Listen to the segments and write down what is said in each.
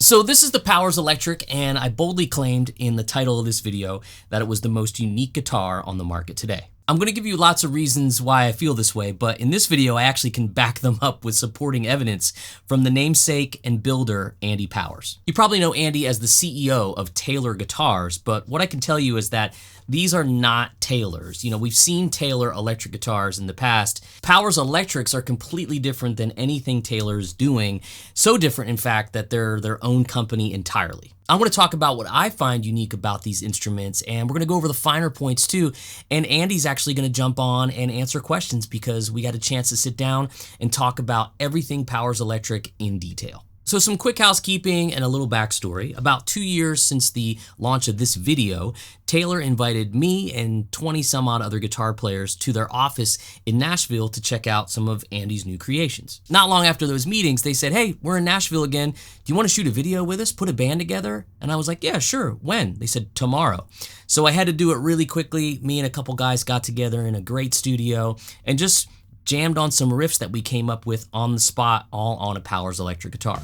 So this is the Powers Electric, and I boldly claimed in the title of this video that it was the most unique guitar on the market today. I'm going to give you lots of reasons why I feel this way, but in this video I actually can back them up with supporting evidence from the namesake and builder, Andy Powers. You probably know Andy as the CEO of Taylor Guitars, but what I can tell you is that these are not Taylors. You know, we've seen Taylor electric guitars in the past. Powers Electrics are completely different than anything Taylor's doing. So different, in fact, that they're their own company entirely. I'm going to talk about what I find unique about these instruments, and we're going to go over the finer points too. And Andy's actually going to jump on and answer questions because we got a chance to sit down and talk about everything Powers Electric in detail. So some quick housekeeping and a little backstory. About 2 years since the launch of this video, Taylor invited me and 20 some odd other guitar players to their office in Nashville to check out some of Andy's new creations. Not long after those meetings, they said, "Hey, we're in Nashville again. Do you want to shoot a video with us, put a band together?" And I was like, "Yeah, sure. When?" They said, "Tomorrow." So I had to do it really quickly. Me and a couple guys got together in a great studio and just jammed on some riffs that we came up with on the spot, all on a Powers Electric guitar.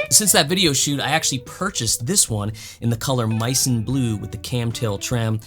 Since that video shoot, I actually purchased this one in the color Meissen Blue with the Camtail trim.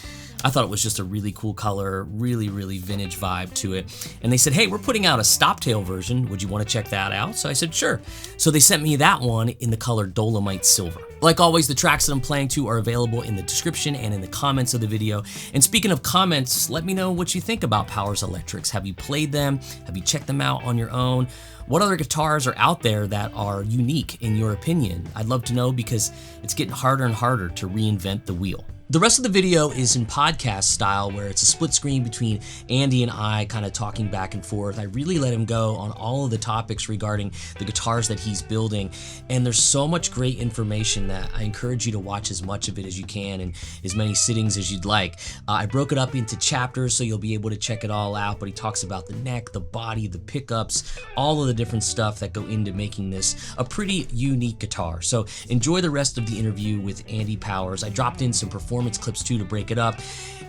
I thought it was just a really cool color, really vintage vibe to it. And they said, "Hey, we're putting out a Stoptail version. Would you want to check that out?" So I said, "Sure." So they sent me that one in the color Dolomite Silver. Like always, the tracks that I'm playing to are available in the description and in the comments of the video. And speaking of comments, let me know what you think about Powers Electrics. Have you played them? Have you checked them out on your own? What other guitars are out there that are unique in your opinion? I'd love to know because it's getting harder and harder to reinvent the wheel. The rest of the video is in podcast style where it's a split screen between Andy and I kind of talking back and forth. I really let him go on all of the topics regarding the guitars that he's building, and there's so much great information that I encourage you to watch as much of it as you can in as many sittings as you'd like. I broke it up into chapters so you'll be able to check it all out, but he talks about the neck, the body, the pickups, all of the different stuff that go into making this a pretty unique guitar. So enjoy the rest of the interview with Andy Powers. I dropped in some performance clips too to break it up.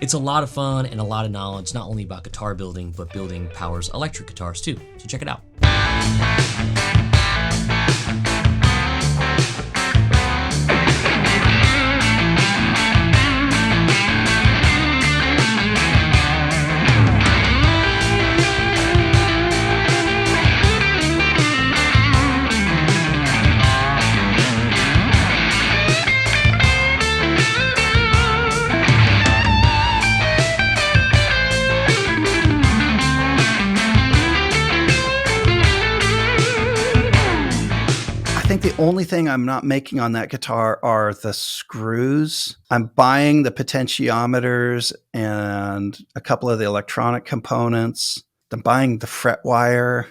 It's a lot of fun and a lot of knowledge, not only about guitar building, but building Powers Electric guitars too. So check it out. The only thing I'm not making on that guitar are the screws. I'm buying the potentiometers and a couple of the electronic components. I'm buying the fret wire.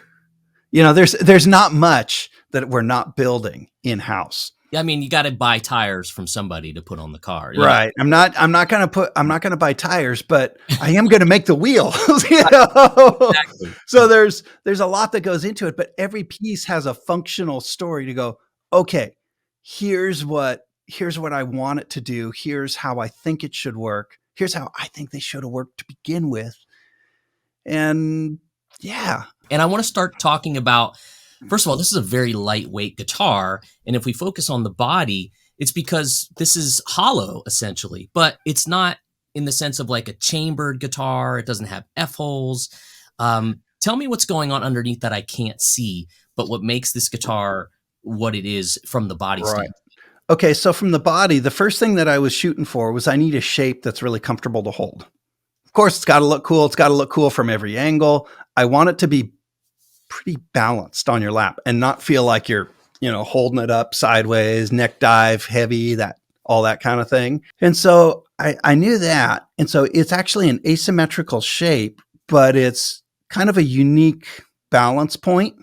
You know, there's not much that we're not building in-house. Yeah, I mean, you got to buy tires from somebody to put on the car. Right. I'm not going to buy tires, but I am going to make the wheels, you know? Exactly. So there's a lot that goes into it, but every piece has a functional story to go, okay, here's what I want it to do. Here's how I think it should work. Here's how I think they should have worked to begin with. And yeah. And I want to start talking about, first of all, this is a very lightweight guitar. And if we focus on the body, it's because this is hollow essentially, but it's not in the sense of like a chambered guitar. It doesn't have F-holes. Tell me what's going on underneath that I can't see, but what makes this guitar what it is from the body standpoint. Okay, so from the body, the first thing that I was shooting for was I need a shape that's really comfortable to hold. Of course, it's got to look cool. It's got to look cool from every angle. I want it to be pretty balanced on your lap and not feel like you're, you know, holding it up sideways, neck dive, heavy, all that kind of thing. And so I knew that. And so it's actually an asymmetrical shape, but it's kind of a unique balance point.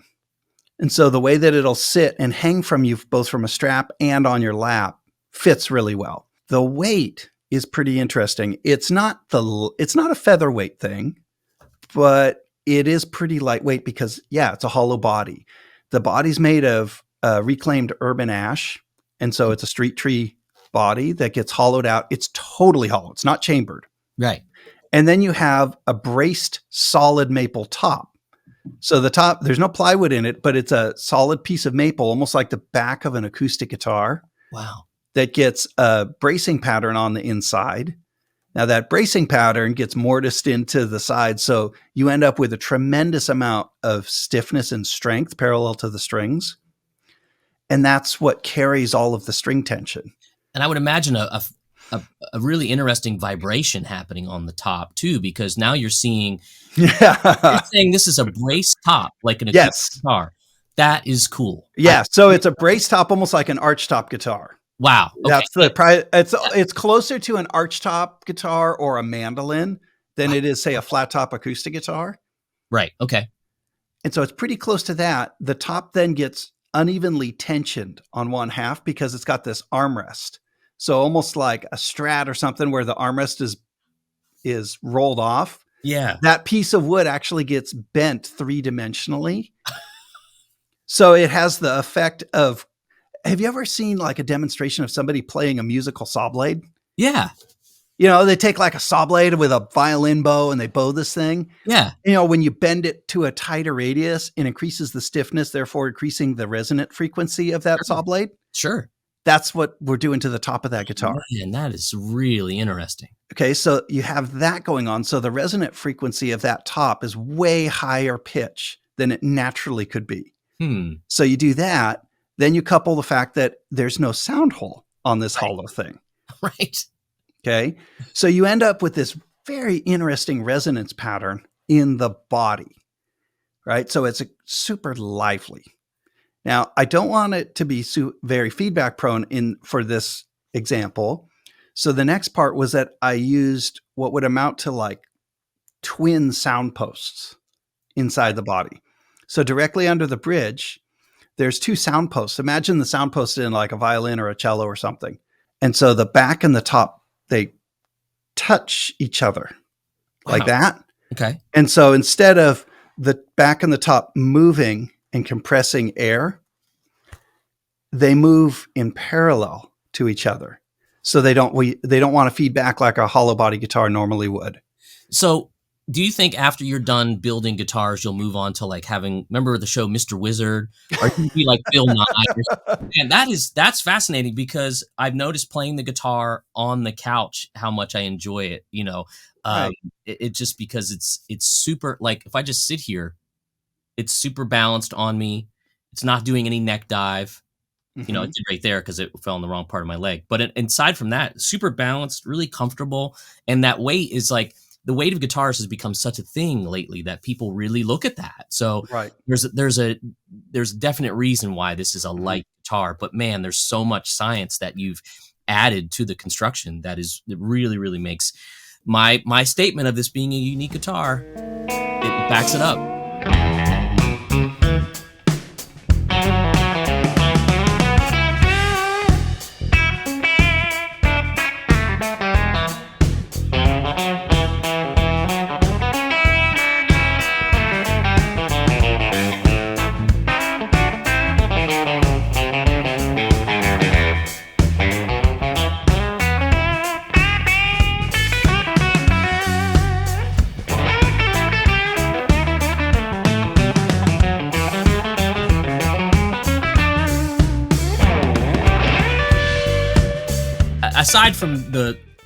And so the way that it'll sit and hang from you both from a strap and on your lap fits really well. The weight is pretty interesting. It's not a featherweight thing, but it is pretty lightweight because, yeah, it's a hollow body. The body's made of reclaimed urban ash, and so it's a street tree body that gets hollowed out. It's totally hollow. It's not chambered. Right. And then you have a braced solid maple top. So the top, there's no plywood in it, but it's a solid piece of maple, almost like the back of an acoustic guitar. Wow. That gets a bracing pattern on the inside. Now that bracing pattern gets mortised into the side, so you end up with a tremendous amount of stiffness and strength parallel to the strings. And that's what carries all of the string tension. And I would imagine a really interesting vibration happening on the top too, because now you're seeing, you're saying this is a brace top, like an acoustic guitar. That is cool. Yeah. So it's a brace top, almost like an arch top guitar. Wow. Okay. That's it's closer to an arch top guitar or a mandolin than it is, say, a flat top acoustic guitar. Right. Okay. And so it's pretty close to that. The top then gets unevenly tensioned on one half because it's got this armrest. So almost like a Strat or something where the armrest is rolled off. Yeah. That piece of wood actually gets bent 3-dimensionally. So it has the effect of, have you ever seen like a demonstration of somebody playing a musical saw blade? Yeah. You know, they take like a saw blade with a violin bow and they bow this thing. Yeah. You know, when you bend it to a tighter radius, it increases the stiffness, therefore increasing the resonant frequency of that saw blade. Sure. That's what we're doing to the top of that guitar. Man, that is really interesting. Okay, so you have that going on. So the resonant frequency of that top is way higher pitch than it naturally could be. So you do that, then you couple the fact that there's no sound hole on this hollow thing. Right. Okay, so you end up with this very interesting resonance pattern in the body, right? So it's super lively. Now, I don't want it to be very feedback prone for this example. So the next part was that I used what would amount to like twin sound posts inside the body. So directly under the bridge, there's 2 sound posts. Imagine the sound post in like a violin or a cello or something. And so the back and the top, they touch each other like that. Okay. And so instead of the back and the top moving and compressing air, they move in parallel to each other. So they don't want to feed back like a hollow body guitar normally would. So do you think after you're done building guitars, you'll move on to like remember the show Mr. Wizard? Or you be like Bill Nye? And that's fascinating because I've noticed playing the guitar on the couch, how much I enjoy it, you know. Right. It just because it's super, like if I just sit here, it's super balanced on me. It's not doing any neck dive. You know, it did right there because it fell on the wrong part of my leg. But aside from that, super balanced, really comfortable. And that weight is like, the weight of guitars has become such a thing lately that people really look at that. So there's a definite reason why this is a light guitar. But man, there's so much science that you've added to the construction that really, really makes my statement of this being a unique guitar, it backs it up. Aside from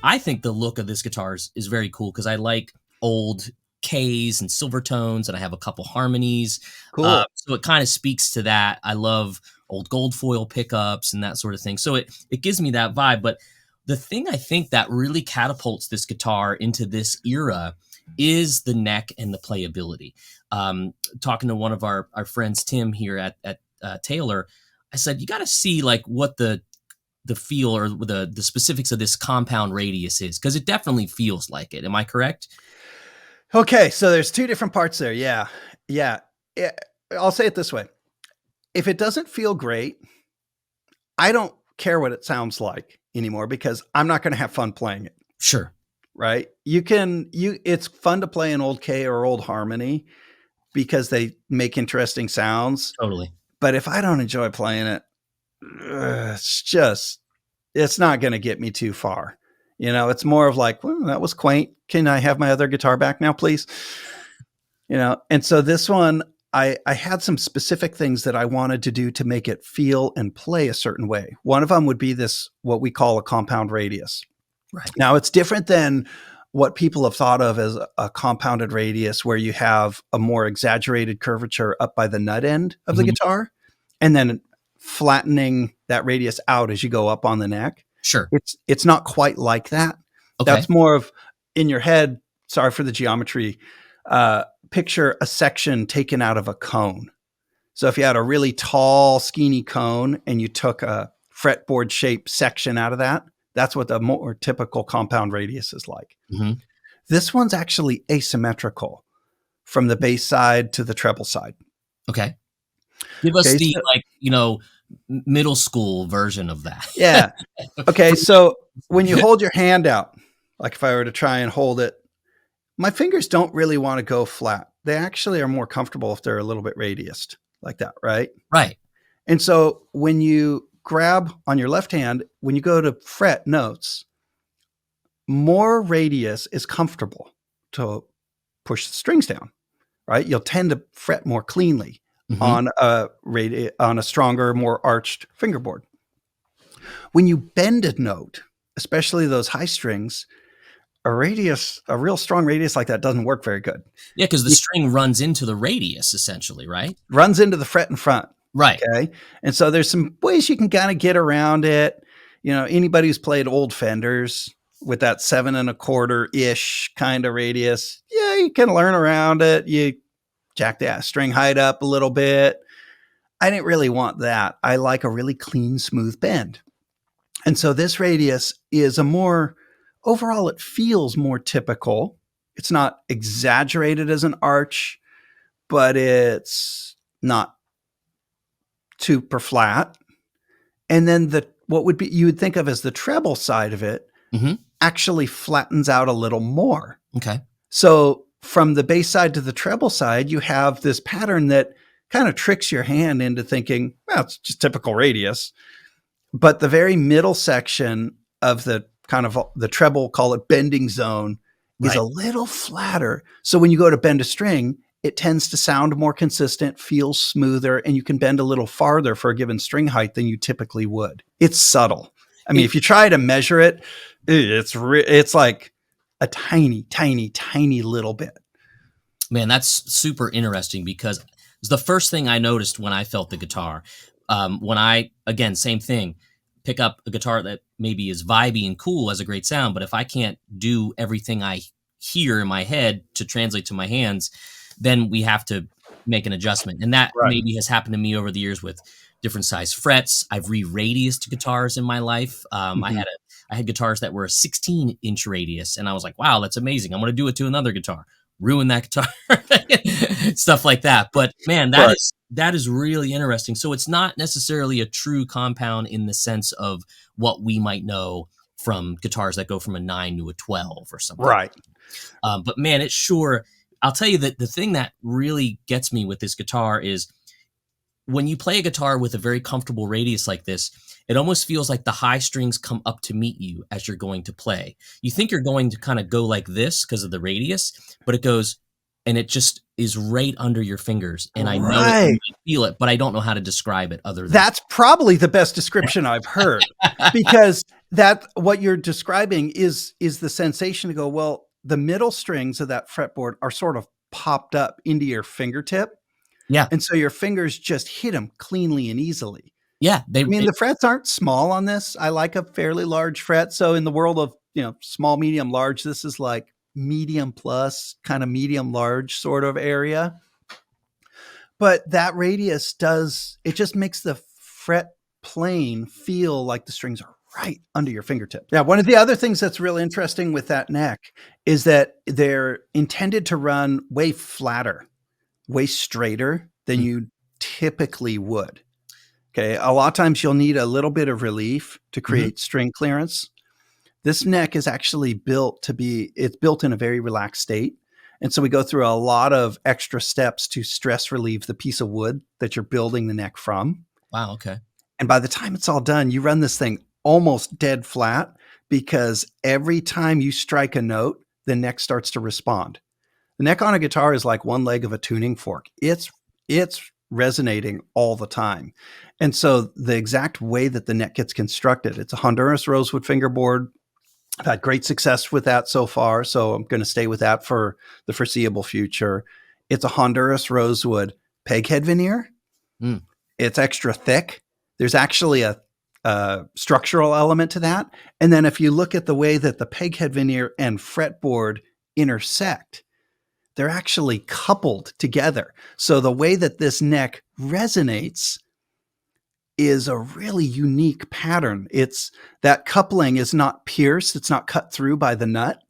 I think the look of this guitar is very cool because I like old Ks and silver tones, and I have a couple harmonies. Cool. So it kind of speaks to that. I love old gold foil pickups and that sort of thing. So it gives me that vibe. But the thing I think that really catapults this guitar into this era is the neck and the playability. Talking to one of our friends, Tim, here at Taylor, I said, you got to see like what the feel or the specifics of this compound radius is, because it definitely feels like it. Am I correct? Okay, so there's 2 different parts there. Yeah. I'll say it this way. If it doesn't feel great, I don't care what it sounds like. anymore because I'm not going to have fun playing it. Sure. Right? It's fun to play an old K or old harmony because they make interesting sounds. Totally. But if I don't enjoy playing it, it's not going to get me too far. It's more of like, well, that was quaint. Can I have my other guitar back now, please? And so this one, I had some specific things that I wanted to do to make it feel and play a certain way. One of them would be this, what we call a compound radius. Right. Now, it's different than what people have thought of as a compounded radius, where you have a more exaggerated curvature up by the nut end of the guitar and then flattening that radius out as you go up on the neck. Sure. It's not quite like that. Okay. That's more of in your head. Sorry for the geometry. Picture a section taken out of a cone. So if you had a really tall, skinny cone and you took a fretboard shaped section out of that, that's what the more typical compound radius is like. This one's actually asymmetrical from the bass side to the treble side. Okay. Give us middle school version of that. Yeah. Okay. So when you hold your hand out, like if I were to try and hold it, my fingers don't really want to go flat. They actually are more comfortable if they're a little bit radiused like that, right? Right. And so when you grab on your left hand, when you go to fret notes, more radius is comfortable to push the strings down, right? You'll tend to fret more cleanly on a stronger, more arched fingerboard. When you bend a note, especially those high strings, a real strong radius like that doesn't work very good. Yeah, because the string runs into the radius essentially, right? Runs into the fret in front. Right. Okay. And so there's some ways you can kind of get around it. Anybody who's played old Fenders with that 7 1/4-ish kind of radius, yeah, you can learn around it. You jack the string height up a little bit. I didn't really want that. I like a really clean, smooth bend. And so this radius is overall, it feels more typical. It's not exaggerated as an arch, but it's not super flat. And then what you would think of as the treble side of it actually flattens out a little more. Okay. So from the bass side to the treble side, you have this pattern that kind of tricks your hand into thinking, well, it's just typical radius. But the very middle section of the kind of the treble, call it bending zone, is a little flatter. So when you go to bend a string, it tends to sound more consistent, feels smoother, and you can bend a little farther for a given string height than you typically would. It's subtle. I mean, if you try to measure it, it's like a tiny, tiny, tiny little bit. Man, that's super interesting because it's the first thing I noticed when I felt the guitar. Again, same thing, pick up a guitar that maybe is vibey and cool, has a great sound, but if I can't do everything I hear in my head to translate to my hands, then we have to make an adjustment. And that maybe has happened to me over the years with different size frets. I've re-radiused guitars in my life. I had guitars that were a 16-inch radius, and I was like, wow, that's amazing. I'm going to do it to another guitar. Ruin that guitar. Stuff like that. But man, that is really interesting. So it's not necessarily a true compound in the sense of what we might know from guitars that go from a 9 to a 12 or something. Right. But man, it's sure... I'll tell you that the thing that really gets me with this guitar is when you play a guitar with a very comfortable radius like this, it almost feels like the high strings come up to meet you as you're going to play. You think you're going to kind of go like this because of the radius, but it goes and it just is right under your fingers. And I know you feel it, but I don't know how to describe it other than that's probably the best description I've heard because what you're describing is the sensation to go, well, the middle strings of that fretboard are sort of popped up into your fingertip. Yeah. And so your fingers just hit them cleanly and easily. Yeah. The frets aren't small on this. I like a fairly large fret. So in the world of, small, medium, large, this is like medium plus, kind of medium large sort of area. But that radius it just makes the fret plane feel like the strings are right under your fingertip. Yeah. One of the other things that's real interesting with that neck is that they're intended to run way flatter, way straighter than you typically would. Okay. A lot of times you'll need a little bit of relief to Hmm. create string clearance. This neck is actually it's built in a very relaxed state. And so we go through a lot of extra steps to stress relieve the piece of wood that you're building the neck from. Wow. Okay. And by the time it's all done, you run this thing almost dead flat because every time you strike a note, the neck starts to respond. The neck on a guitar is like one leg of a tuning fork. It's resonating all the time. And so the exact way that the neck gets constructed, it's a Honduras rosewood fingerboard. I've had great success with that so far, so I'm going to stay with that for the foreseeable future. It's a Honduras rosewood Peghead veneer. Mm. It's extra thick. There's actually a structural element to that. And then if you look at the way that the Peghead veneer and fretboard intersect, they're actually coupled together. So the way that this neck resonates is a really unique pattern. It's that coupling is not pierced. It's not cut through by the nut.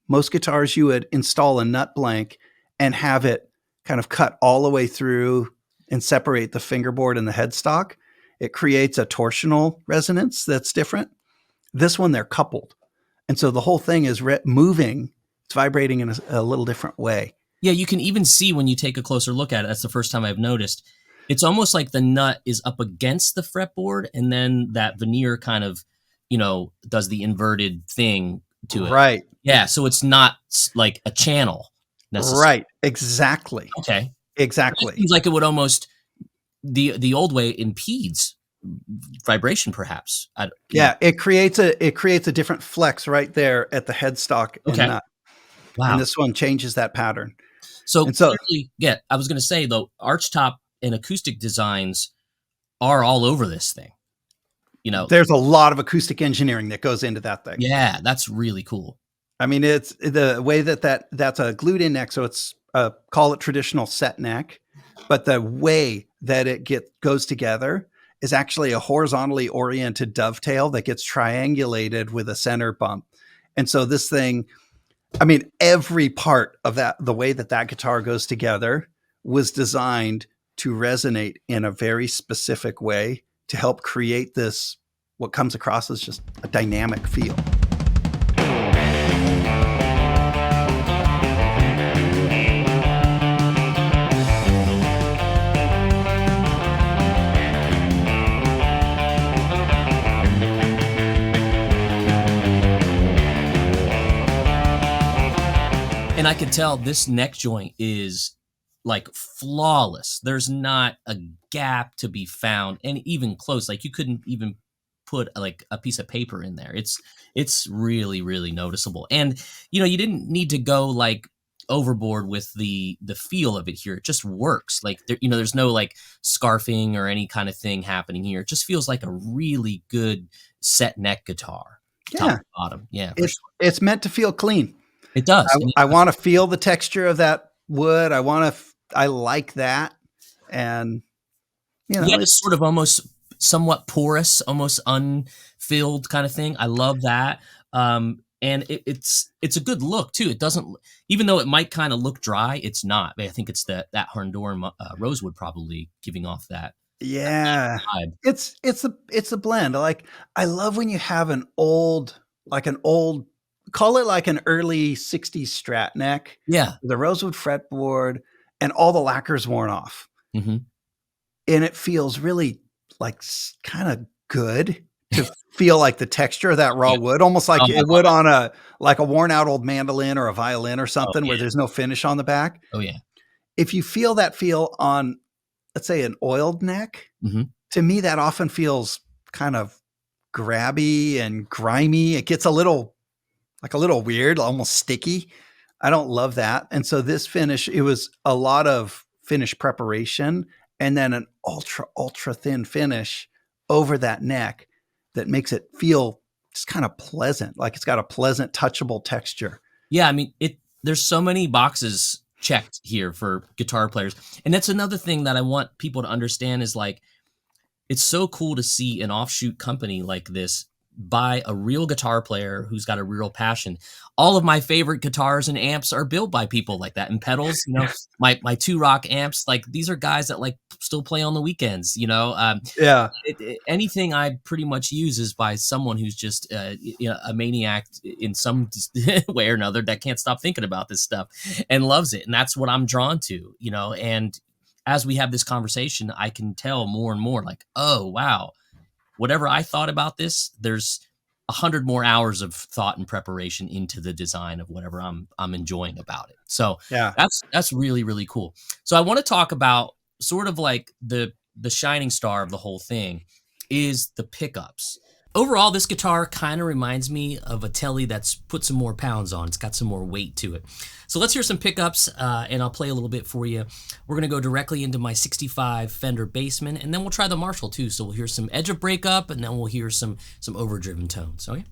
Most guitars, you would install a nut blank and have it kind of cut all the way through and separate the fingerboard and the headstock. It creates a torsional resonance that's different. This one, they're coupled. And so the whole thing is moving. It's vibrating in a little different way. Yeah, you can even see when you take a closer look at it. That's the first time I've noticed. It's almost like the nut is up against the fretboard, and then that veneer kind of, does the inverted thing to it. Right. Yeah, so it's not like a channel necessarily. Right. Exactly. Okay. Exactly. It seems like it would almost the old way impedes vibration, perhaps. Yeah, it creates a different flex right there at the headstock and Okay. nut. Wow. And this one changes that pattern. So And so- clearly, yeah, I was going to say though, archtop and acoustic designs are all over this thing. There's a lot of acoustic engineering that goes into that thing. Yeah, that's really cool. I mean, it's the way that's a glued in neck. So it's call it traditional set neck, but the way that it goes together is actually a horizontally oriented dovetail that gets triangulated with a center bump. And so this thing, I mean, every part of that, the way that guitar goes together was designed to resonate in a very specific way to help create this, what comes across as just a dynamic feel. And I could tell this neck joint is like flawless. There's not a gap to be found, and even close. Like you couldn't even put like a piece of paper in there. It's really, really noticeable. And you didn't need to go like overboard with the feel of it here. It just works. Like there's no like scarfing or any kind of thing happening here. It just feels like a really good set neck guitar. Yeah. Top to bottom. Yeah. It's meant to feel clean. It does. I want to feel the texture of that wood. I like that. And, it's sort of almost somewhat porous, almost unfilled kind of thing. I love that. And it's a good look too. It doesn't, even though it might kind of look dry, it's not. I think it's that Honduran rosewood probably giving off that. Yeah. Vibe. It's a blend. I love when you have an old, call it like an early 60s Strat neck. Yeah. The rosewood fretboard and all the lacquer's worn off. Mm-hmm. And it feels really like kind of good to feel like the texture of that raw wood, almost like it would on a worn out old mandolin or a violin or something where there's no finish on the back. Oh yeah. If you feel that feel on, let's say, an oiled neck, to me, that often feels kind of grabby and grimy. It gets a little weird, almost sticky. I don't love that. And so this finish, it was a lot of finish preparation and then an ultra, ultra thin finish over that neck that makes it feel just kind of pleasant. Like it's got a pleasant, touchable texture. Yeah. I mean, there's so many boxes checked here for guitar players. And that's another thing that I want people to understand is like, it's so cool to see an offshoot company like this by a real guitar player who's got a real passion. All of my favorite guitars and amps are built by people like that. And pedals, my two rock amps, like these are guys that like still play on the weekends, Yeah. anything I pretty much use is by someone who's just a maniac in some way or another that can't stop thinking about this stuff and loves it. And that's what I'm drawn to, and as we have this conversation, I can tell more and more like, oh, wow, whatever I thought about this, there's 100 more hours of thought and preparation into the design of whatever I'm enjoying about it. So Yeah. that's really, really cool. So I want to talk about sort of like the shining star of the whole thing is the pickups. Overall, this guitar kind of reminds me of a Telly that's put some more pounds on. It's got some more weight to it. So let's hear some pickups, and I'll play a little bit for you. We're going to go directly into my 65 Fender Bassman, and then we'll try the Marshall too. So we'll hear some edge of breakup, and then we'll hear some overdriven tones. Okay?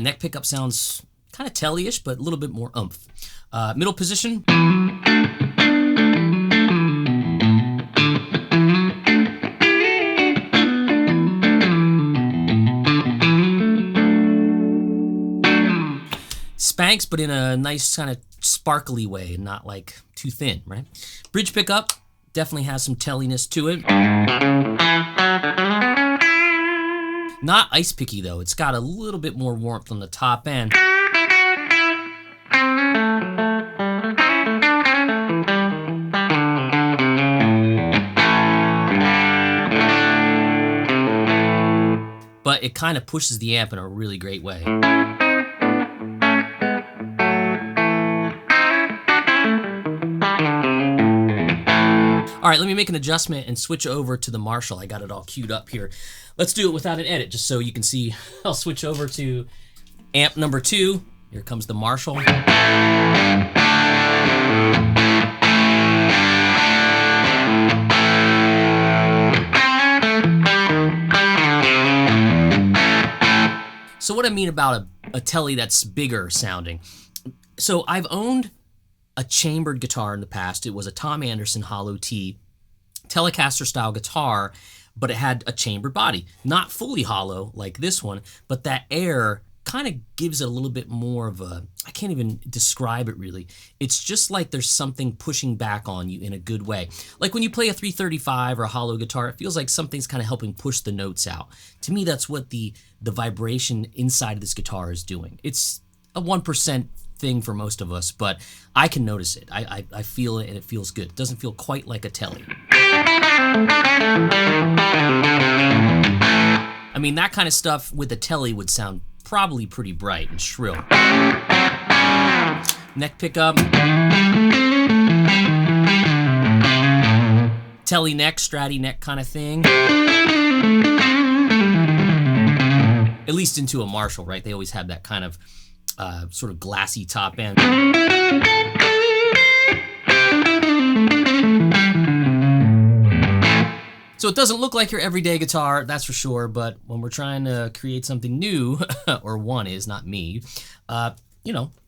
Neck pickup sounds kind of Telly-ish, but a little bit more oomph. Middle position. Spanks, but in a nice kind of sparkly way, not like too thin, right? Bridge pickup definitely has some Telliness to it. Not ice picky though. It's got a little bit more warmth on the top end. But it kind of pushes the amp in a really great way. All right, let me make an adjustment and switch over to the Marshall. I got it all queued up here. Let's do it without an edit, just so you can see. I'll switch over to amp number 2. Here comes the Marshall. So what I mean about a Telly that's bigger sounding. So I've owned a chambered guitar in the past. It was a Tom Anderson Hollow T Telecaster style guitar, but it had a chambered body. Not fully hollow like this one, but that air kind of gives it a little bit more of a, I can't even describe it really. It's just like there's something pushing back on you in a good way. Like when you play a 335 or a hollow guitar, it feels like something's kind of helping push the notes out. To me, that's what the vibration inside of this guitar is doing. It's a 1% thing for most of us, but I can notice it. I feel it and it feels good. It doesn't feel quite like a Telly. I mean, that kind of stuff with a Telly would sound probably pretty bright and shrill. Neck pickup. Telly neck, Stratty neck kind of thing. At least into a Marshall, right? They always have that kind of sort of glassy top end. So it doesn't look like your everyday guitar, that's for sure, but when we're trying to create something new, or one is, not me,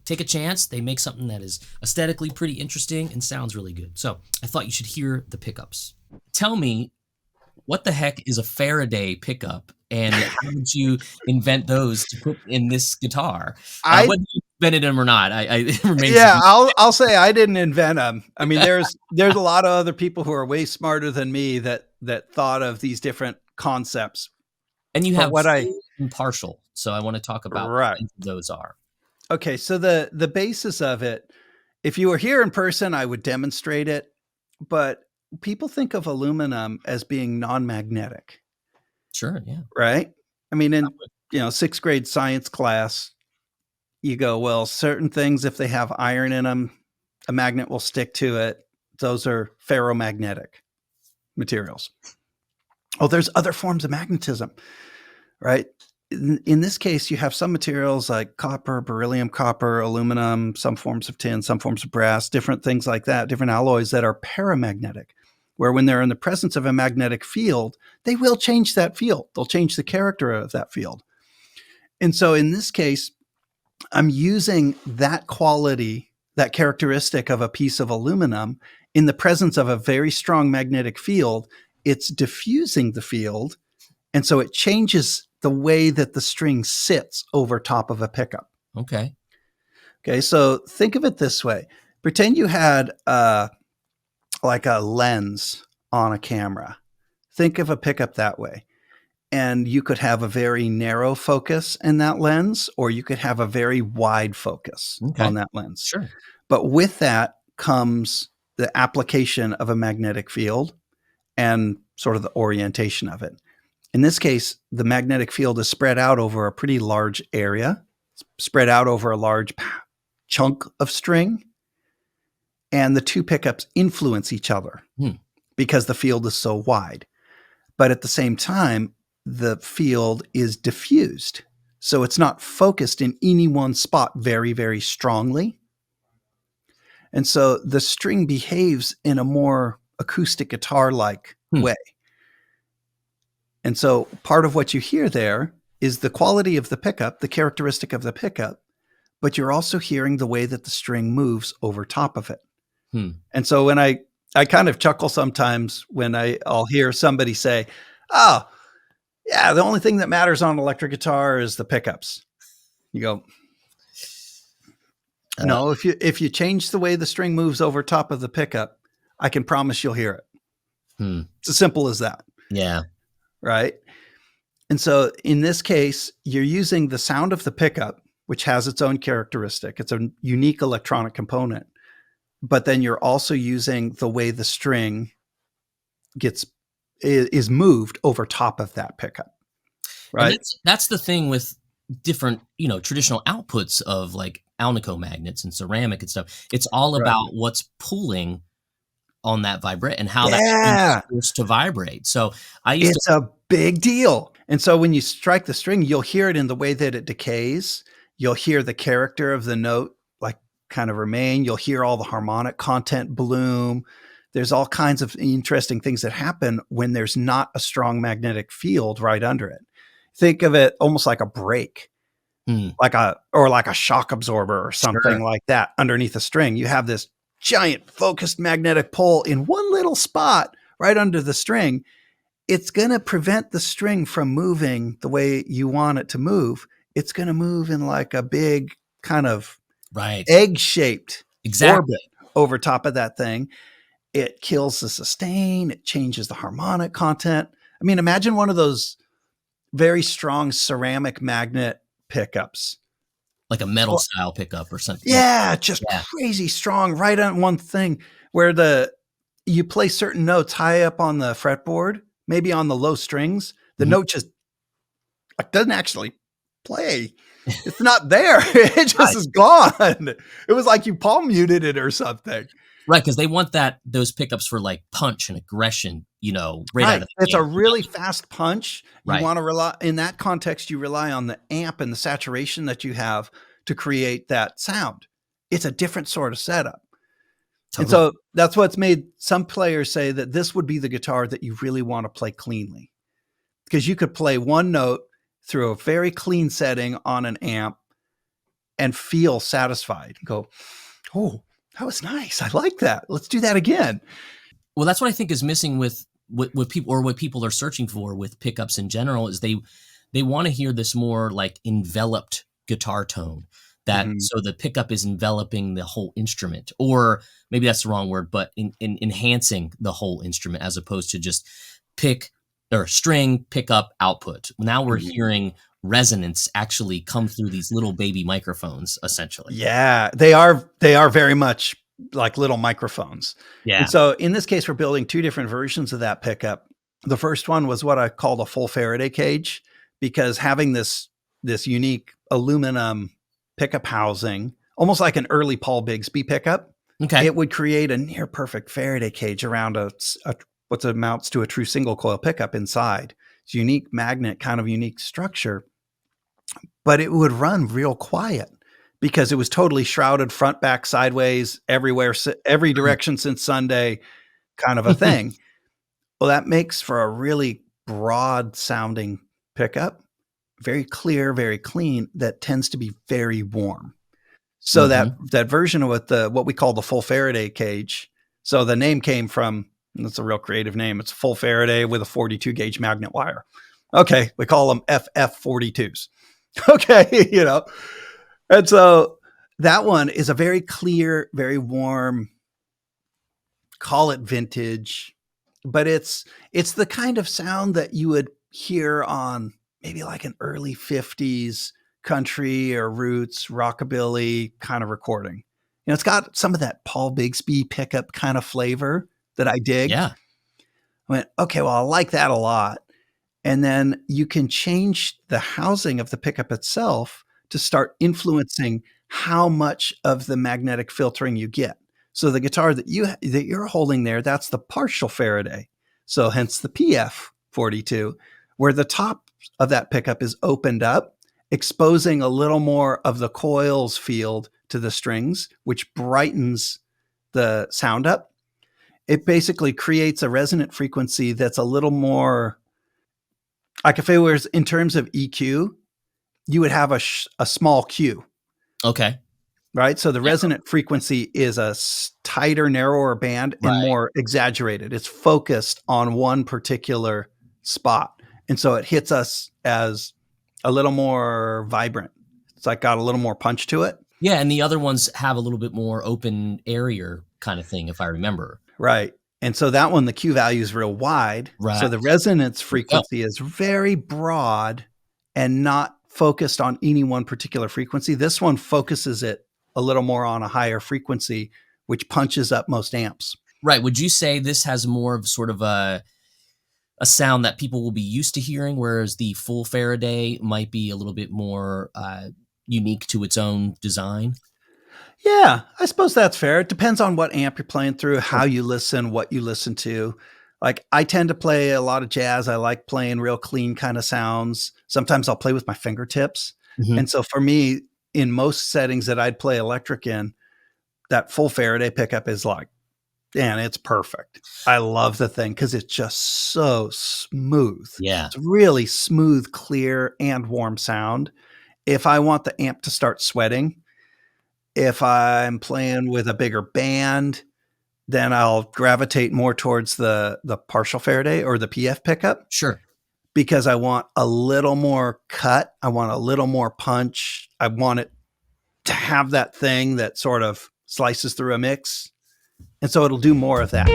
take a chance. They make something that is aesthetically pretty interesting and sounds really good. So I thought you should hear the pickups. Tell me, what the heck is a Faraday pickup, and how did you invent those to put in this guitar? Whether you invented them or not, it remains. Yeah, I'll say I didn't invent them. I mean, there's a lot of other people who are way smarter than me that thought of these different concepts. And you have full and partial, so I want to talk about what those are. Okay, so the basis of it, if you were here in person, I would demonstrate it, but people think of aluminum as being non-magnetic. Sure, yeah. Right? I mean, in 6th grade science class, you go, well, certain things, if they have iron in them, a magnet will stick to it. Those are ferromagnetic materials. Oh, there's other forms of magnetism, right? In this case, you have some materials like copper, beryllium copper, aluminum, some forms of tin, some forms of brass, different things like that, different alloys that are paramagnetic. where when they're in the presence of a magnetic field, they will change that field. They'll change the character of that field. And so in this case, I'm using that quality, that characteristic of a piece of aluminum in the presence of a very strong magnetic field. It's diffusing the field. And so it changes the way that the string sits over top of a pickup. Okay. Okay, so think of it this way. Pretend you had like a lens on a camera. Think of a pickup that way. And you could have a very narrow focus in that lens, or you could have a very wide focus on that lens. Sure. But with that comes the application of a magnetic field and sort of the orientation of it. In this case, the magnetic field is spread out over a pretty large area, spread out over a large chunk of string, and the two pickups influence each other because the field is so wide. But at the same time, the field is diffused. So it's not focused in any one spot very, very strongly. And so the string behaves in a more acoustic guitar-like way. And so part of what you hear there is the quality of the pickup, the characteristic of the pickup, but you're also hearing the way that the string moves over top of it. And so when I kind of chuckle sometimes when I'll hear somebody say, oh, yeah, the only thing that matters on an electric guitar is the pickups. You go, no, if you change the way the string moves over top of the pickup, I can promise you'll hear it. It's as simple as that. Yeah. Right. And so in this case, you're using the sound of the pickup, which has its own characteristic. It's a unique electronic component. But then you're also using the way the string is moved over top of that pickup. Right. And that's the thing with different, traditional outputs of like Alnico magnets and ceramic and stuff. It's all about what's pulling on that vibrate and how that string is supposed to vibrate. So it's a big deal. And so when you strike the string, you'll hear it in the way that it decays. You'll hear the character of the note like kind of remain. You'll hear all the harmonic content bloom. There's all kinds of interesting things that happen when there's not a strong magnetic field right under it. Think of it almost like a brake, like a shock absorber or something like that underneath a string. You have this giant focused magnetic pole in one little spot right under the string. It's going to prevent the string from moving the way you want it to move. It's going to move in like a big kind of egg-shaped orbit over top of that thing. It kills the sustain. It changes the harmonic content. I mean, imagine one of those very strong ceramic magnet pickups. Like a metal style pickup or something. Yeah, just crazy strong right on one thing where you play certain notes high up on the fretboard, maybe on the low strings. The note just doesn't actually play. It's not there. It just is gone. It was like you palm muted it or something. Right, because they want those pickups for like punch and aggression, right out of the It's a really fast punch. You want to rely in that context, you rely on the amp and the saturation that you have to create that sound. It's a different sort of setup. Totally. And so that's what's made some players say that this would be the guitar that you really want to play cleanly. Because you could play one note through a very clean setting on an amp and feel satisfied. Go, oh, that was nice. I like that. Let's do that again. Well, that's what I think is missing with people, or what people are searching for with pickups in general, is they want to hear this more like enveloped guitar tone. So the pickup is enveloping the whole instrument, or maybe that's the wrong word, but in enhancing the whole instrument, as opposed to just string, pickup, output. Now we're hearing resonance actually come through these little baby microphones, essentially. Yeah, they are very much like little microphones. Yeah. And so in this case, we're building two different versions of that pickup. The first one was what I called a full Faraday cage, because having this unique aluminum pickup housing, almost like an early Paul Bigsby pickup, it would create a near perfect Faraday cage around what amounts to a true single coil pickup inside. It's unique magnet, kind of unique structure, but it would run real quiet because it was totally shrouded front, back, sideways, everywhere, every direction since Sunday kind of a thing. Well, that makes for a really broad sounding pickup, very clear, very clean, that tends to be very warm. So Hmm. that version with what we call the full Faraday cage. So the name came from, that's a real creative name. It's full Faraday with a 42 gauge magnet wire. Okay, we call them FF42s. Okay, And so that one is a very clear, very warm, call it vintage, but it's the kind of sound that you would hear on maybe like an early 50s country or roots rockabilly kind of recording. It's got some of that Paul Bigsby pickup kind of flavor that I dig. Yeah. I went, okay, well, I like that a lot. And then you can change the housing of the pickup itself to start influencing how much of the magnetic filtering you get. So the guitar that you're holding there, that's the partial Faraday. So hence the PF42, where the top of that pickup is opened up, exposing a little more of the coils field to the strings, which brightens the sound up. It basically creates a resonant frequency that's a little more, like if it was in terms of EQ, you would have a small Q, Okay. right? So the Yeah. resonant frequency is a tighter, narrower band and Right. more exaggerated. It's focused on one particular spot. And so it hits us as a little more vibrant. It's like got a little more punch to it. Yeah, and the other ones have a little bit more open area kind of thing, if I remember. Right. And so that one, the Q value is real wide. Right. So the resonance There we go. frequency is very broad and not focused on any one particular frequency. This one focuses it a little more on a higher frequency, which punches up most amps. Right. Would you say this has more of sort of a sound that people will be used to hearing, whereas the full Faraday might be a little bit more unique to its own design? Yeah, I suppose that's fair. It depends on what amp you're playing through, Sure. how you listen, what you listen to. Like I tend to play a lot of jazz. I like playing real clean kind of sounds. Sometimes I'll play with my fingertips. Mhm. And so for me, in most settings that I'd play electric in, that full Faraday pickup is like, man, it's perfect. I love the thing because it's just so smooth. Yeah. It's really smooth, clear, and warm sound. If I want the amp to start sweating, if I'm playing with a bigger band, then I'll gravitate more towards the partial Faraday or the PF pickup Sure. because I want a little more cut. I want a little more punch. I want it to have that thing that sort of slices through a mix. And so it'll do more of that.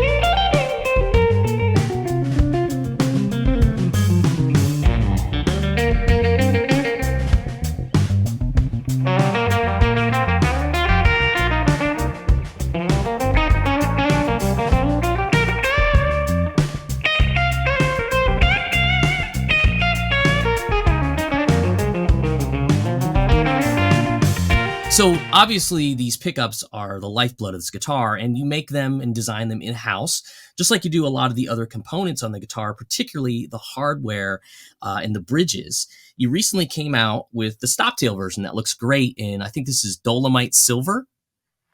So obviously these pickups are the lifeblood of this guitar, and you make them and design them in-house, just like you do a lot of the other components on the guitar, particularly the hardware and the bridges. You recently came out with the Stoptail version that looks great, and I think this is Dolomite Silver.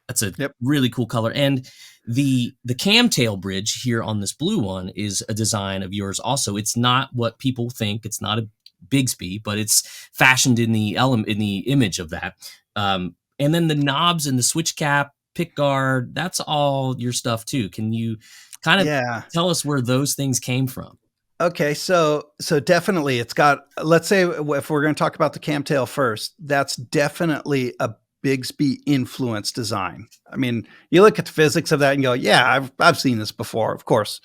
That's a Yep. really cool color. And the Camtail bridge here on this blue one is a design of yours also. It's not what people think. It's not a Bigsby, but it's fashioned in the image of that. And then the knobs and the switch cap, pick guard, that's all your stuff too. Can you kind of Yeah. tell us where those things came from? Okay, so definitely it's got, let's say if we're going to talk about the Camtail first, that's definitely a Bigsby influence design. I mean, you look at the physics of that and go, yeah, I've seen this before, of course.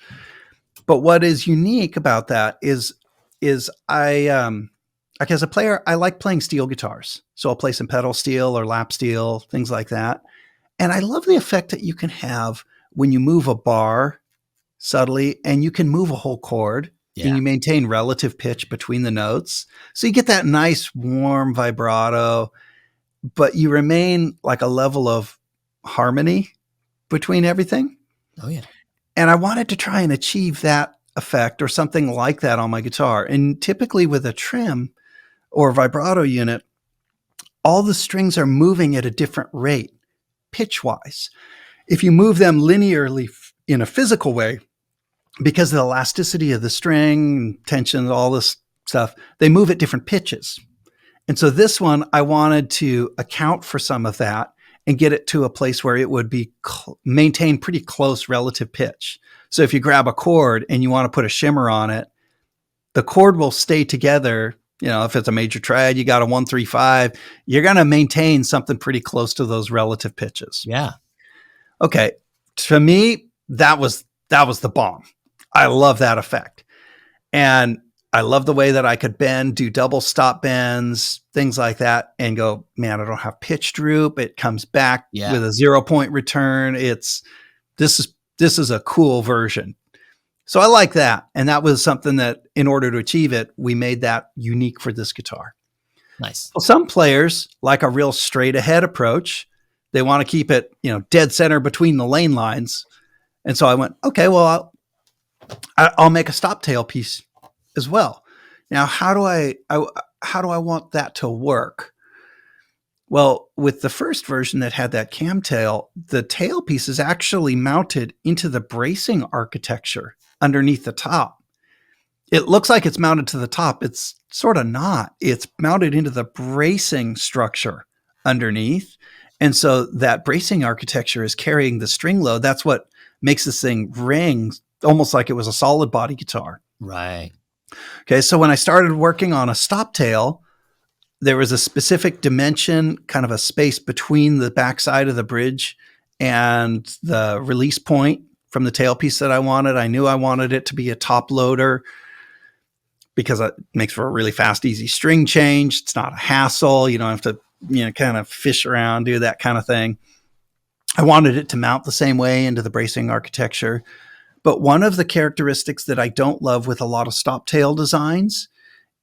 But what is unique about that is I like as a player, I like playing steel guitars. So I'll play some pedal steel or lap steel, things like that. And I love the effect that you can have when you move a bar subtly and you can move a whole chord Yeah. and you maintain relative pitch between the notes. So you get that nice warm vibrato, but you remain like a level of harmony between everything. Oh yeah. And I wanted to try and achieve that effect or something like that on my guitar. And typically with a trim or vibrato unit, all the strings are moving at a different rate, pitch wise. If you move them linearly in a physical way, because of the elasticity of the string, tension, all this stuff, they move at different pitches. And so this one, I wanted to account for some of that and get it to a place where it would be maintain pretty close relative pitch. So if you grab a chord and you want to put a shimmer on it, the chord will stay together. You know, if it's a major triad, you got a 1-3-5, you're going to maintain something pretty close to those relative pitches. Yeah. Okay. To me, that was the bomb. I love that effect. And I love the way that I could bend, do double stop bends, things like that, and go, man, I don't have pitch droop. It comes back with a 0-point return. This is a cool version. So I like that. And that was something that in order to achieve it, we made that unique for this guitar. Nice. Well, some players like a real straight ahead approach. They want to keep it, dead center between the lane lines. And so I went, okay, well, I'll make a Stoptail piece as well. Now, how do I want that to work? Well, with the first version that had that Camtail, the tail piece is actually mounted into the bracing architecture underneath the top. It looks like it's mounted to the top. It's sort of not. It's mounted into the bracing structure underneath. And so that bracing architecture is carrying the string load. That's what makes this thing ring almost like it was a solid body guitar. Right. Okay, so when I started working on a Stoptail, there was a specific dimension, kind of a space between the backside of the bridge and the release point from the tailpiece that I wanted. I knew I wanted it to be a top loader because it makes for a really fast, easy string change. It's not a hassle. You don't have to, kind of fish around, do that kind of thing. I wanted it to mount the same way into the bracing architecture. But one of the characteristics that I don't love with a lot of Stoptail designs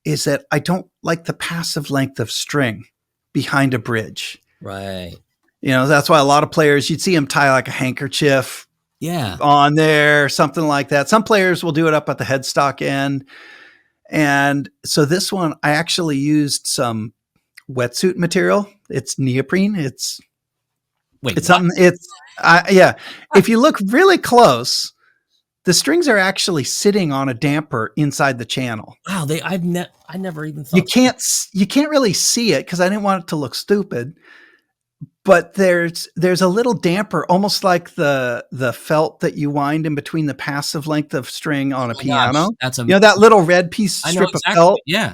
is that I don't like the passive length of string behind a bridge. Right. That's why a lot of players, you'd see them tie like a handkerchief on there, something like that. Some players will do it up at the headstock end. And so this one, I actually used some wetsuit material. It's neoprene. If you look really close, the strings are actually sitting on a damper inside the channel. Wow, I never even thought. You can't really see it because I didn't want it to look stupid. But there's a little damper, almost like the felt that you wind in between the passive length of string on a piano. Gosh, that's that little red piece strip of felt. Yeah.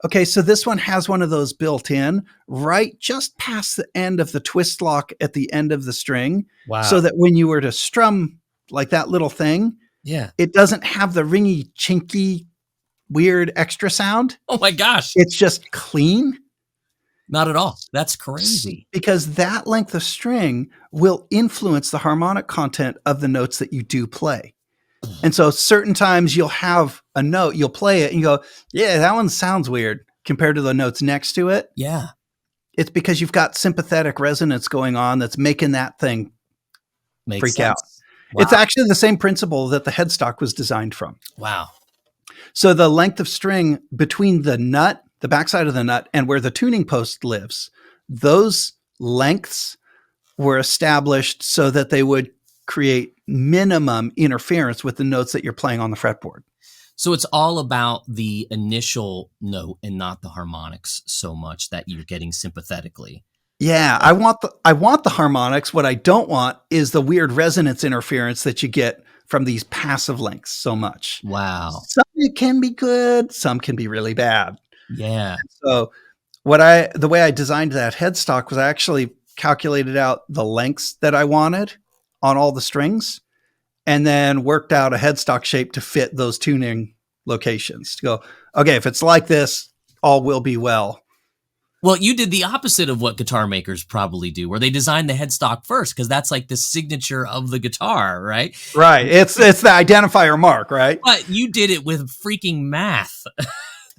Okay, so this one has one of those built in right just past the end of the twist lock at the end of the string. Wow. So that when you were to strum like that little thing, it doesn't have the ringy, chinky, weird extra sound. Oh my gosh. It's just clean. Not at all. That's crazy. Because that length of string will influence the harmonic content of the notes that you do play. And so certain times you'll have a note, you'll play it and you go, yeah, that one sounds weird compared to the notes next to it. Yeah. It's because you've got sympathetic resonance going on that's making that thing freak out. Wow. It's actually the same principle that the headstock was designed from. Wow. So the length of string between the nut, the backside of the nut, and where the tuning post lives, those lengths were established so that they would create minimum interference with the notes that you're playing on the fretboard. So it's all about the initial note and not the harmonics so much that you're getting sympathetically. Yeah, I want the harmonics. What I don't want is the weird resonance interference that you get from these passive lengths so much. Wow. Some can be good, some can be really bad. Yeah. So the way I designed that headstock was I actually calculated out the lengths that I wanted on all the strings and then worked out a headstock shape to fit those tuning locations to go, okay, if it's like this, all will be well. Well, you did the opposite of what guitar makers probably do, where they design the headstock first, because that's like the signature of the guitar, right? Right. It's the identifier mark, right? But you did it with freaking math.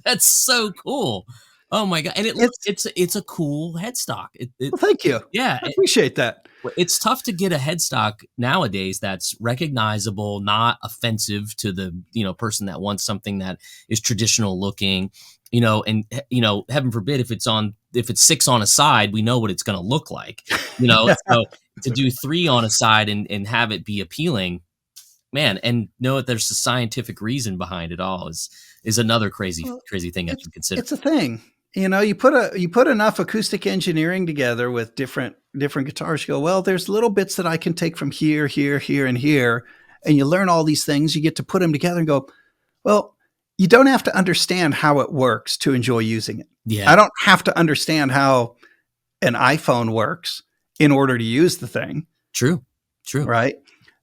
That's so cool. Oh my God. And it's a cool headstock. Well, thank you. Yeah. I appreciate that. It's tough to get a headstock nowadays that's recognizable, not offensive to the, person that wants something that is traditional looking, and heaven forbid if it's 6 on a side, we know what it's going to look like, So to do 3 on a side and have it be appealing, Man, and know that there's a scientific reason behind it all is another crazy Well, thing I it's should consider. it's a thing. You put enough acoustic engineering together with different guitars. You go, well, there's little bits that I can take from here, here, here, and here, and you learn all these things. You get to put them together and go, well, you don't have to understand how it works to enjoy using it. Yeah, I don't have to understand how an iPhone works in order to use the thing, true, true. right?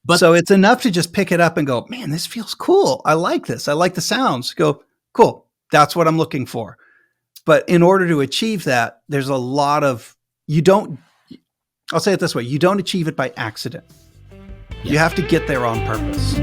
But So it's enough to just pick it up and go, man, this feels cool. I like this. I like the sounds. Go, cool. That's what I'm looking for. But in order to achieve that, there's a lot of, I'll say it this way, you don't achieve it by accident. Yeah. You have to get there on purpose.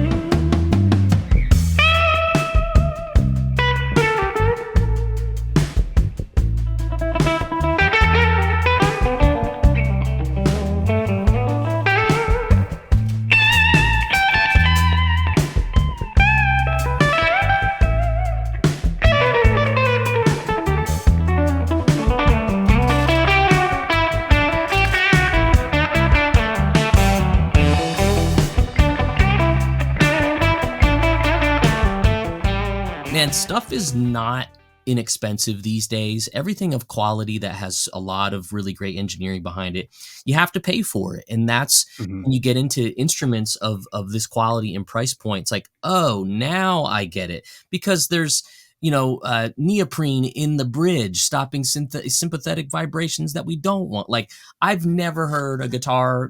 man, stuff is not inexpensive these days. Everything of quality that has a lot of really great engineering behind it, you have to pay for it. And that's when you get into instruments of this quality and price point. It's like, oh, now I get it. Because there's, neoprene in the bridge, stopping sympathetic vibrations that we don't want. Like, I've never heard a guitar,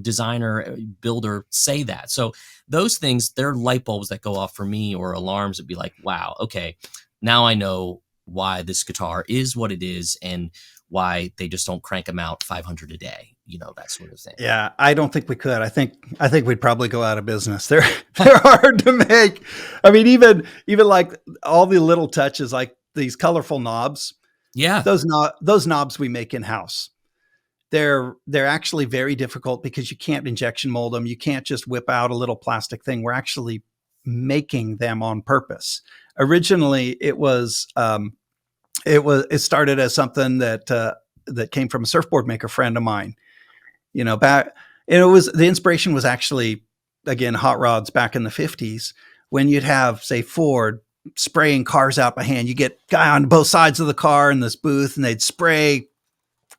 designer, builder say that. So those things, they're light bulbs that go off for me, or alarms that be like, wow, okay, now I know why this guitar is what it is and why they just don't crank them out 500 a day, that sort of thing. Yeah, I don't think we could. I think we'd probably go out of business. They're hard to make. I mean, even like all the little touches, like these colorful knobs. Yeah, those knobs we make in house. They're actually very difficult because you can't injection mold them. You can't just whip out a little plastic thing. We're actually making them on purpose. Originally, it started as something that came from a surfboard maker friend of mine. The inspiration was actually, again, hot rods back in the 50s, when you'd have, say, Ford spraying cars out by hand. You get a guy on both sides of the car in this booth, and they'd spray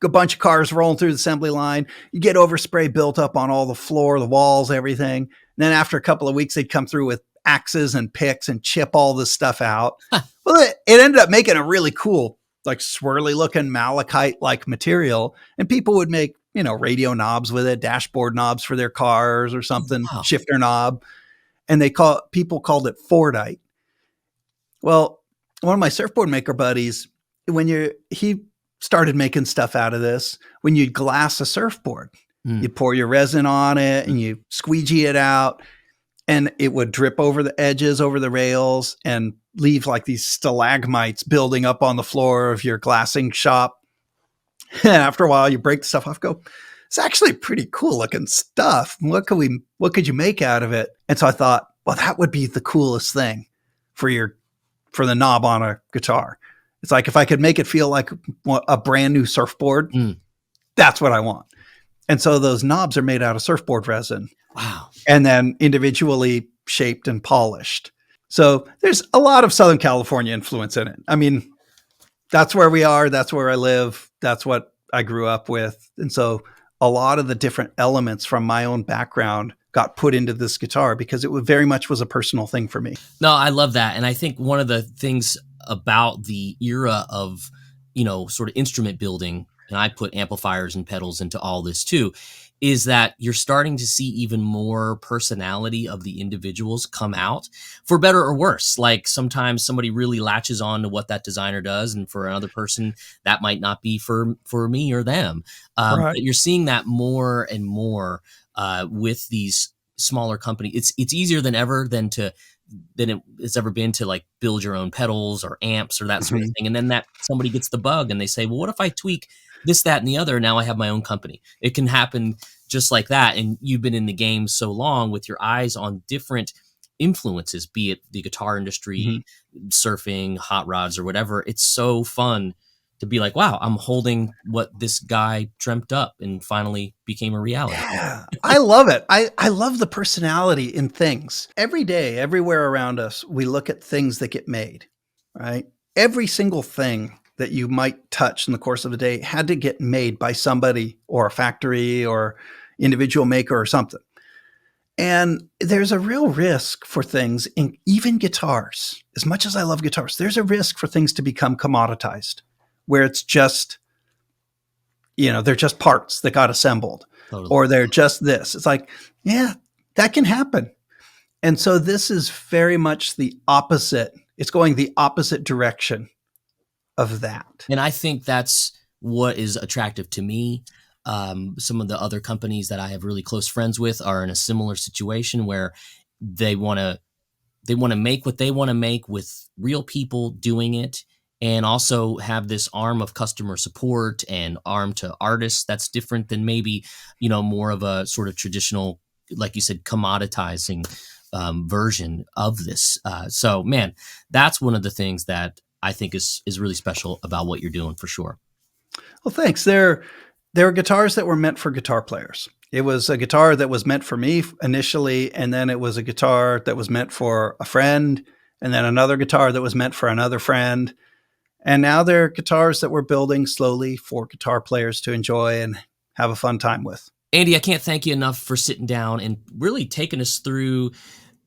a bunch of cars rolling through the assembly line. You get overspray built up on all the floor, the walls, everything. And then after a couple of weeks, they'd come through with axes and picks and chip all this stuff out. Well, it ended up making a really cool, like swirly looking malachite like material. And people would make, radio knobs with it, dashboard knobs for their cars or something, wow. Shifter knob. And people called it Fordite. Well, one of my surfboard maker buddies, he started making stuff out of this. When you'd glass a surfboard, you pour your resin on it and you squeegee it out, and it would drip over the edges, over the rails, and leave like these stalagmites building up on the floor of your glassing shop. And after a while, you break the stuff off, go, it's actually pretty cool looking stuff. What could you make out of it? And so I thought, well, that would be the coolest thing for the knob on a guitar. It's like, if I could make it feel like a brand new surfboard, that's what I want. And so those knobs are made out of surfboard resin. Wow. And then individually shaped and polished. So there's a lot of Southern California influence in it. I mean, that's where we are. That's where I live. That's what I grew up with. And so a lot of the different elements from my own background got put into this guitar because it very much was a personal thing for me. No, I love that. And I think one of the things about the era of, sort of instrument building, and I put amplifiers and pedals into all this too, is that you're starting to see even more personality of the individuals come out, for better or worse. Like, sometimes somebody really latches on to what that designer does, and for another person, that might not be for me or them. Right. But you're seeing that more and more with these smaller companies. It's easier than ever than it's ever been to like build your own pedals or amps or that sort of thing. And then that somebody gets the bug and they say, well, what if I tweak this, that, and the other? Now I have my own company. It can happen just like that. And you've been in the game so long with your eyes on different influences, be it the guitar industry, surfing, hot rods, or whatever. It's so fun to be like, wow, I'm holding what this guy dreamt up and finally became a reality. Yeah, I love it. I love the personality in things. Every day, everywhere around us, we look at things that get made, right? Every single thing that you might touch in the course of a day had to get made by somebody or a factory or individual maker or something. And there's a real risk for things, in even guitars. As much as I love guitars, there's a risk for things to become commoditized, where it's just, they're just parts that got assembled, Totally. or they're just this. It's like, yeah, that can happen. And so this is very much the opposite. It's going the opposite direction of that. And I think that's what is attractive to me. Some of the other companies that I have really close friends with are in a similar situation where they want to make what they want to make with real people doing it, and also have this arm of customer support and arm to artists that's different than maybe, more of a sort of traditional, like you said, commoditizing version of this. So man, that's one of the things that I think is really special about what you're doing, for sure. Well, thanks. There are guitars that were meant for guitar players. It was a guitar that was meant for me initially, and then it was a guitar that was meant for a friend, and then another guitar that was meant for another friend. And now they're guitars that we're building slowly for guitar players to enjoy and have a fun time with. Andy, I can't thank you enough for sitting down and really taking us through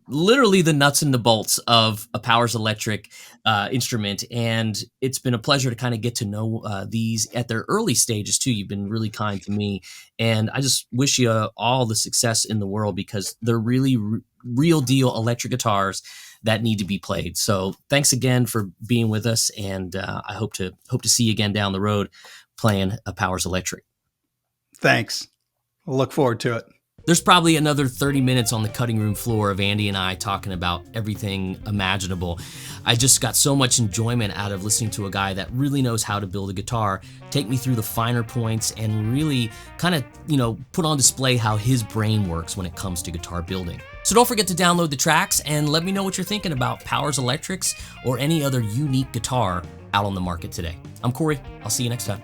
literally the nuts and the bolts of a Powers Electric instrument. And it's been a pleasure to kind of get to know these at their early stages too. You've been really kind to me. And I just wish you all the success in the world, because they're really real deal electric guitars that need to be played. So thanks again for being with us. And I hope to see you again down the road playing a Powers Electric. Thanks. We'll look forward to it. There's probably another 30 minutes on the cutting room floor of Andy and I talking about everything imaginable. I just got so much enjoyment out of listening to a guy that really knows how to build a guitar, take me through the finer points, and really kind of, put on display how his brain works when it comes to guitar building. So don't forget to download the tracks and let me know what you're thinking about Powers Electrics or any other unique guitar out on the market today. I'm Corey. I'll see you next time.